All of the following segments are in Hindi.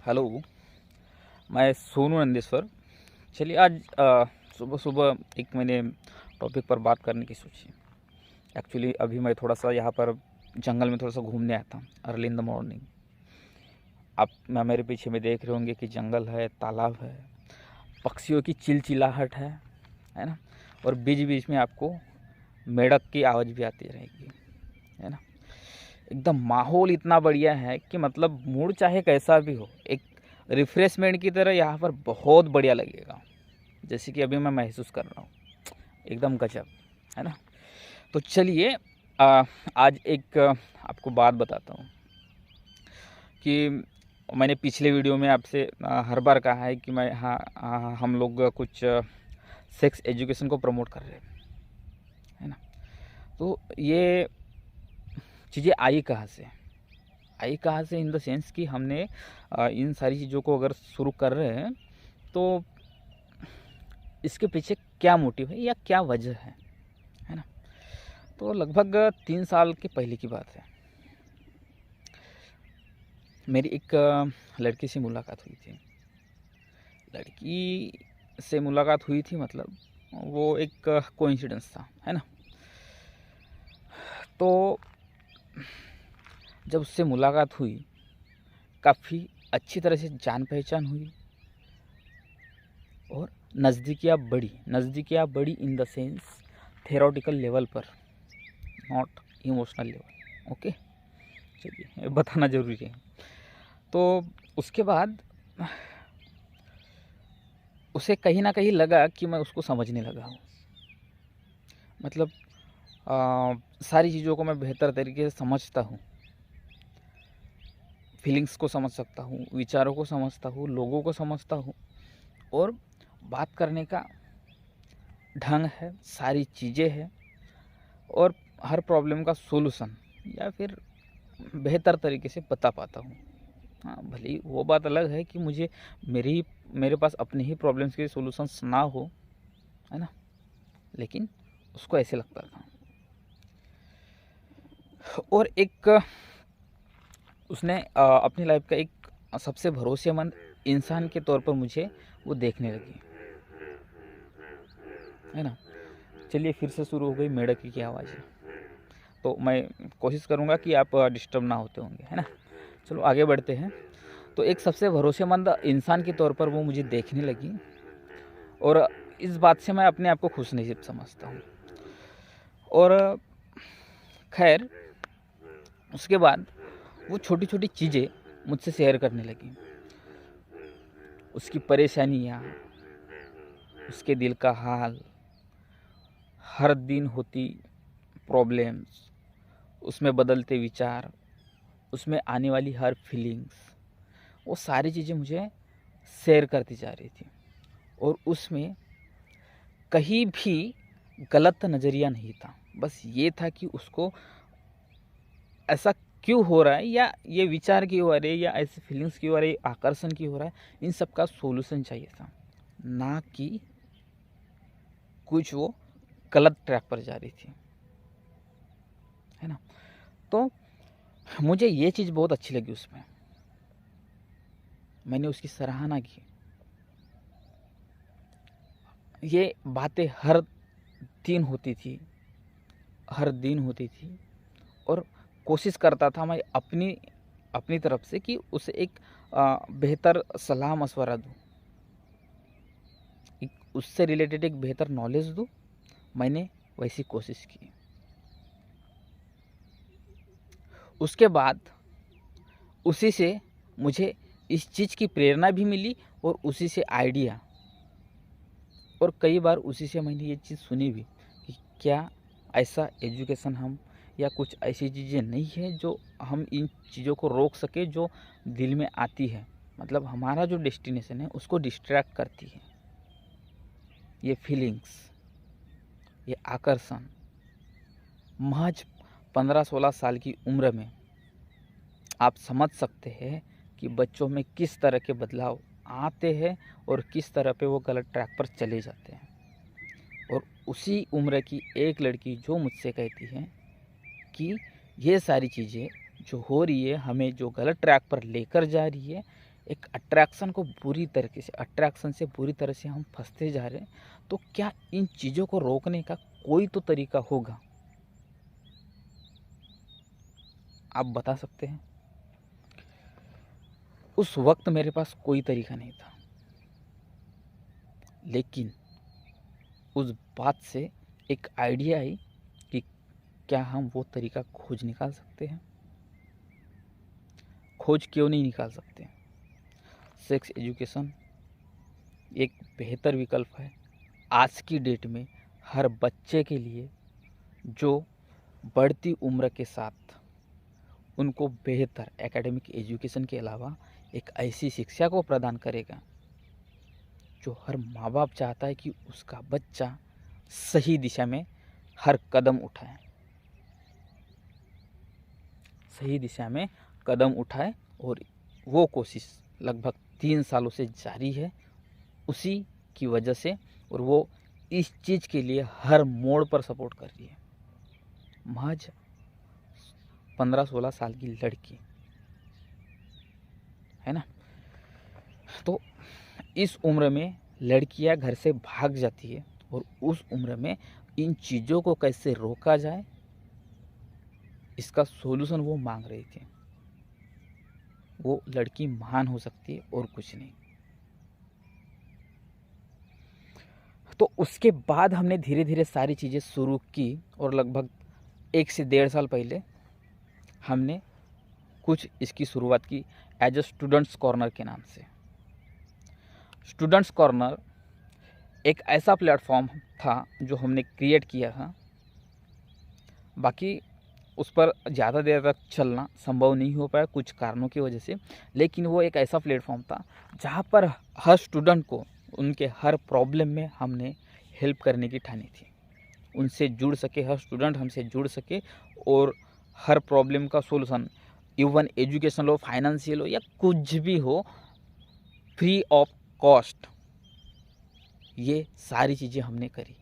हेलो, मैं सोनू नंदेश्वर। चलिए आज सुबह सुबह एक मैंने टॉपिक पर बात करने की सोची। एक्चुअली अभी मैं थोड़ा सा यहाँ पर जंगल में थोड़ा सा घूमने आया था अर्ली इन द मॉर्निंग। आप मेरे पीछे में देख रहे होंगे कि जंगल है, तालाब है, पक्षियों की चिलचिलाहट है ना। और बीच बीच में आपको मेढक की आवाज़ भी आती रहेगी, है ना। एकदम माहौल इतना बढ़िया है कि मतलब मूड चाहे कैसा भी हो, एक रिफ्रेशमेंट की तरह यहाँ पर बहुत बढ़िया लगेगा, जैसे कि अभी मैं महसूस कर रहा हूँ। एकदम गजब, है ना। तो चलिए आज एक आपको बात बताता हूँ कि मैंने पिछले वीडियो में आपसे हर बार कहा है कि मैं हम लोग कुछ सेक्स एजुकेशन को प्रमोट कर रहे हैं, है ना। तो ये चीज़ें आई कहाँ से इन द सेंस कि हमने इन सारी चीज़ों को अगर शुरू कर रहे हैं तो इसके पीछे क्या मोटिव है या क्या वजह है ना। तो लगभग 3 साल के पहले की बात है। मेरी एक लड़की से मुलाकात हुई थी। मतलब वो एक कोइंसिडेंस था, है ना। तो जब उससे मुलाकात हुई, काफ़ी अच्छी तरह से जान पहचान हुई और नज़दीकियाँ बढ़ी in the sense theoretical level पर, नॉट इमोशनल लेवल। ओके, चलिए बताना ज़रूरी है। तो उसके बाद उसे कहीं ना कहीं लगा कि मैं उसको समझने लगा हूँ। मतलब सारी चीज़ों को मैं बेहतर तरीके से समझता हूँ, फीलिंग्स को समझ सकता हूँ, विचारों को समझता हूँ, लोगों को समझता हूँ, और बात करने का ढंग है, सारी चीज़ें हैं, और हर प्रॉब्लम का सोल्यूशन या फिर बेहतर तरीके से बता पाता हूँ। हाँ, भले ही वो बात अलग है कि मेरे पास अपने ही प्रॉब्लम्स के सोल्यूशंस ना हो, है ना, लेकिन उसको ऐसे लगता था। और एक उसने अपनी लाइफ का एक सबसे भरोसेमंद इंसान के तौर पर मुझे वो देखने लगी, है ना। चलिए फिर से शुरू हो गई मेढक की आवाज़ें। तो मैं कोशिश करूँगा कि आप डिस्टर्ब ना होते होंगे, है ना। चलो आगे बढ़ते हैं। तो एक सबसे भरोसेमंद इंसान के तौर पर वो मुझे देखने लगी, और इस बात से मैं अपने आप को खुशनसीब समझता हूँ। और खैर उसके बाद वो छोटी छोटी चीज़ें मुझसे शेयर करने लगी, उसकी परेशानियाँ, उसके दिल का हाल, हर दिन होती प्रॉब्लम्स, उसमें बदलते विचार, उसमें आने वाली हर फीलिंग्स, वो सारी चीज़ें मुझे शेयर करती जा रही थी। और उसमें कहीं भी गलत नज़रिया नहीं था। बस ये था कि उसको ऐसा क्यों हो रहा है, या ये विचार क्यों आ रहे हैं, या ऐसे फीलिंग्स क्यों आ रही है, आकर्षण क्यों हो रहा है, इन सब का सोल्यूशन चाहिए था, ना कि कुछ वो गलत ट्रैक पर जा रही थी, है ना। तो मुझे ये चीज़ बहुत अच्छी लगी उसमें, मैंने उसकी सराहना की। ये बातें हर दिन होती थी, और कोशिश करता था मैं अपनी अपनी तरफ से कि उसे एक बेहतर सलाह मशवरा दूँ, उससे रिलेटेड एक बेहतर नॉलेज दूँ। मैंने वैसी कोशिश की। उसके बाद उसी से मुझे इस चीज़ की प्रेरणा भी मिली, और उसी से आइडिया, और कई बार उसी से मैंने ये चीज़ सुनी भी कि क्या ऐसा एजुकेशन हम, या कुछ ऐसी चीज़ें नहीं है जो हम इन चीज़ों को रोक सके, जो दिल में आती है, मतलब हमारा जो डेस्टिनेशन है उसको डिस्ट्रैक्ट करती है। ये फीलिंग्स, ये आकर्षण महज 15-16 साल की उम्र में आप समझ सकते हैं कि बच्चों में किस तरह के बदलाव आते हैं और किस तरह पे वो गलत ट्रैक पर चले जाते हैं। और उसी उम्र की एक लड़की जो मुझसे कहती है कि ये सारी चीज़ें जो हो रही है, हमें जो गलत ट्रैक पर लेकर जा रही है, एक अट्रैक्शन से बुरी तरह से हम फंसते जा रहे हैं। तो क्या इन चीज़ों को रोकने का कोई तो तरीका होगा? आप बता सकते हैं? उस वक्त मेरे पास कोई तरीका नहीं था, लेकिन उस बात से एक आइडिया आई कि क्या हम वो तरीका खोज निकाल सकते हैं? खोज क्यों नहीं निकाल सकते? सेक्स एजुकेशन एक बेहतर विकल्प है आज की डेट में हर बच्चे के लिए, जो बढ़ती उम्र के साथ उनको बेहतर एकेडमिक एजुकेशन के अलावा एक ऐसी शिक्षा को प्रदान करेगा जो हर माँ बाप चाहता है कि उसका बच्चा सही दिशा में हर कदम उठाए, सही दिशा में कदम उठाए। और वो कोशिश लगभग 3 सालों से जारी है उसी की वजह से, और वो इस चीज़ के लिए हर मोड़ पर सपोर्ट कर रही है। महज 15-16 साल की लड़की है ना, तो इस उम्र में लड़कियां घर से भाग जाती है, और उस उम्र में इन चीज़ों को कैसे रोका जाए इसका सॉल्यूशन वो मांग रही थी। वो लड़की महान हो सकती है और कुछ नहीं। तो उसके बाद हमने धीरे धीरे सारी चीज़ें शुरू की, और लगभग 1 से 1.5 साल पहले हमने कुछ इसकी शुरुआत की एज अ स्टूडेंट्स कॉर्नर के नाम से। स्टूडेंट्स कॉर्नर एक ऐसा प्लेटफॉर्म था जो हमने क्रिएट किया था। बाकी उस पर ज़्यादा देर तक चलना संभव नहीं हो पाया कुछ कारणों की वजह से, लेकिन वो एक ऐसा प्लेटफॉर्म था जहाँ पर हर स्टूडेंट को उनके हर प्रॉब्लम में हमने हेल्प करने की ठानी थी। उनसे जुड़ सके, हर स्टूडेंट हमसे जुड़ सके और हर प्रॉब्लम का सोल्यूशन, इवन एजुकेशनल हो, फाइनेंशियल हो या कुछ भी हो, फ्री ऑफ कॉस्ट, ये सारी चीज़ें हमने करी,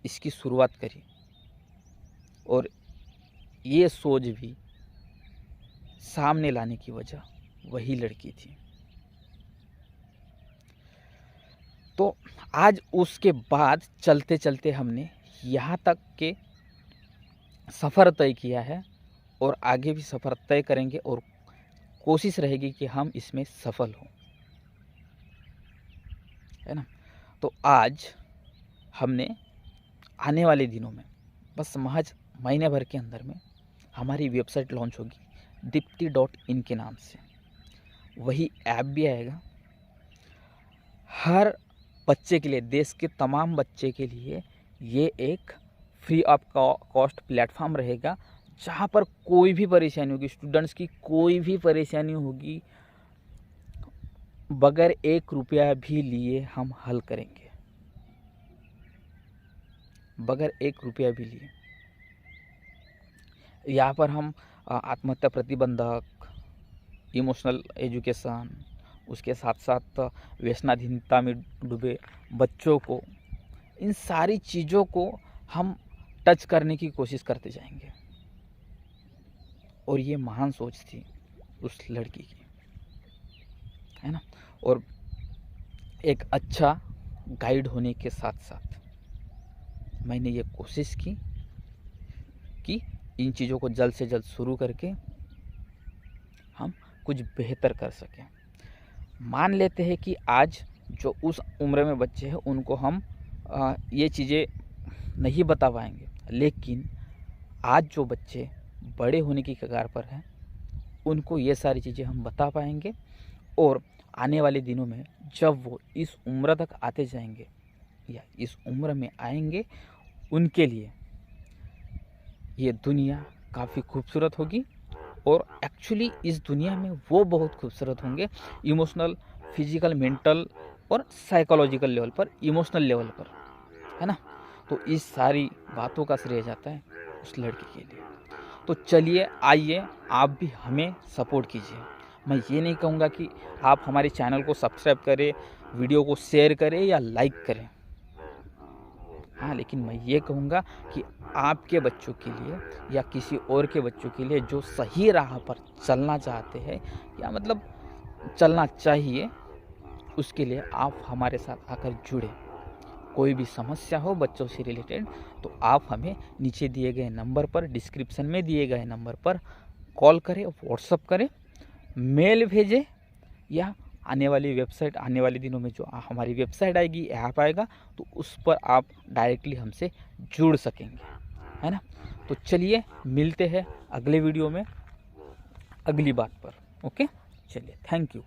इसकी शुरुआत करी। और ये सोच भी सामने लाने की वजह वही लड़की थी। तो आज उसके बाद चलते चलते हमने यहाँ तक के सफ़र तय किया है, और आगे भी सफ़र तय करेंगे, और कोशिश रहेगी कि हम इसमें सफल हों, है ना। तो आज हमने आने वाले दिनों में, बस महज महीने भर के अंदर में, हमारी वेबसाइट लॉन्च होगी दीप्ति.in के नाम से। वही ऐप भी आएगा हर बच्चे के लिए, देश के तमाम बच्चे के लिए। ये एक फ्री ऑफ कॉस्ट प्लेटफॉर्म रहेगा जहाँ पर कोई भी परेशानी होगी, स्टूडेंट्स की कोई भी परेशानी होगी, बगैर 1 रुपया भी लिए हम हल करेंगे, बगैर 1 रुपया भी लिए। यहाँ पर हम आत्महत्या प्रतिबंधक, इमोशनल एजुकेशन, उसके साथ साथ व्यसनाधीनता में डूबे बच्चों को, इन सारी चीज़ों को हम टच करने की कोशिश करते जाएंगे। और ये महान सोच थी उस लड़की की, है ना। और एक अच्छा गाइड होने के साथ साथ मैंने ये कोशिश की कि इन चीज़ों को जल्द से जल्द शुरू करके हम कुछ बेहतर कर सकें। मान लेते हैं कि आज जो उस उम्र में बच्चे हैं उनको हम ये चीज़ें नहीं बता पाएंगे, लेकिन आज जो बच्चे बड़े होने की कगार पर हैं उनको ये सारी चीज़ें हम बता पाएंगे। और आने वाले दिनों में जब वो इस उम्र तक आते जाएंगे या इस उम्र में आएंगे, उनके लिए ये दुनिया काफ़ी खूबसूरत होगी। और एक्चुअली इस दुनिया में वो बहुत खूबसूरत होंगे, इमोशनल, फिजिकल, मेंटल और साइकोलॉजिकल लेवल पर, इमोशनल लेवल पर, है ना। तो इस सारी बातों का श्रेय जाता है उस लड़की के लिए। तो चलिए, आइए आप भी हमें सपोर्ट कीजिए। मैं ये नहीं कहूँगा कि आप हमारे चैनल को सब्सक्राइब करें, वीडियो को शेयर करें या लाइक करें, हाँ, लेकिन मैं ये कहूँगा कि आपके बच्चों के लिए या किसी और के बच्चों के लिए जो सही राह पर चलना चाहते हैं, या मतलब चलना चाहिए, उसके लिए आप हमारे साथ आकर जुड़े। कोई भी समस्या हो बच्चों से रिलेटेड तो आप हमें नीचे दिए गए नंबर पर, डिस्क्रिप्शन में दिए गए नंबर पर कॉल करें, व्हाट्सअप करें, मेल भेजें, या आने वाले दिनों में जो हमारी वेबसाइट आएगी, ऐप आएगा, तो उस पर आप डायरेक्टली हमसे जुड़ सकेंगे, है ना। तो चलिए मिलते हैं अगले वीडियो में अगली बात पर। ओके, चलिए, थैंक यू।